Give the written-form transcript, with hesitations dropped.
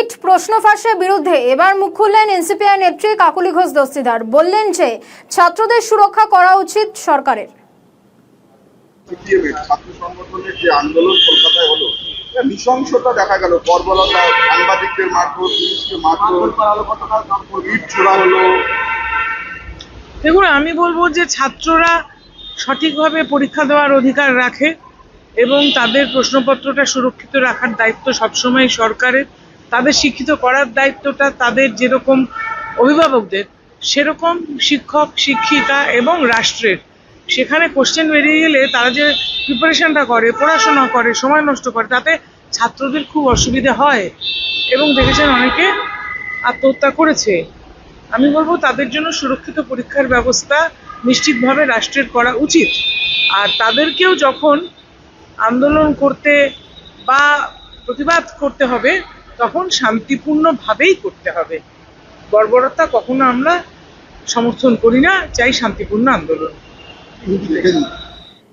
NEET প্রশ্ন ফাঁসের বিরুদ্ধে এবার মুখ খুললেন এনসিপিআই নেত্রী কাকলি ঘোষ দস্তিদার। বললেন যে ছাত্রদের সুরক্ষা করা উচিত সরকারের। ছাত্র সংগঠনের যে আন্দোলন কলকাতায় হলো, নৃশংসতা দেখা গেল, বর্বরতা, সাংবাদিকদের মারধর, পুলিশকে মারধর, ইট ছোড়া হলো। দেখুন, আমি বলবো যে ছাত্ররা সঠিকভাবে পরীক্ষা দেওয়ার অধিকার রাখে এবং তাদের প্রশ্নপত্রটা সুরক্ষিত রাখার দায়িত্ব সবসময় সরকারের। তাদের শিক্ষিত করার দায়িত্বটা তাদের যেরকম অভিভাবকদের, সেরকম শিক্ষক, শিক্ষিকা এবং রাষ্ট্রের। সেখানে কোশ্চেন বেরিয়ে গেলে তারা যে প্রিপারেশনটা করে, পড়াশোনা করে, সময় নষ্ট করে, তাতে ছাত্রদের খুব অসুবিধা হয় এবং দেখেছেন অনেকে আত্মহত্যা করেছে। আমি বলবো তাদের জন্য সুরক্ষিত পরীক্ষার ব্যবস্থা নিশ্চিতভাবে রাষ্ট্রের করা উচিত। আর তাদেরকেও যখন আন্দোলন করতে বা প্রতিবাদ করতে হবে তখন শান্তিপূর্ণভাবেই করতে হবে। বর্বরতা কখনো আমরা সমর্থন করি না, চাই শান্তিপূর্ণ আন্দোলন।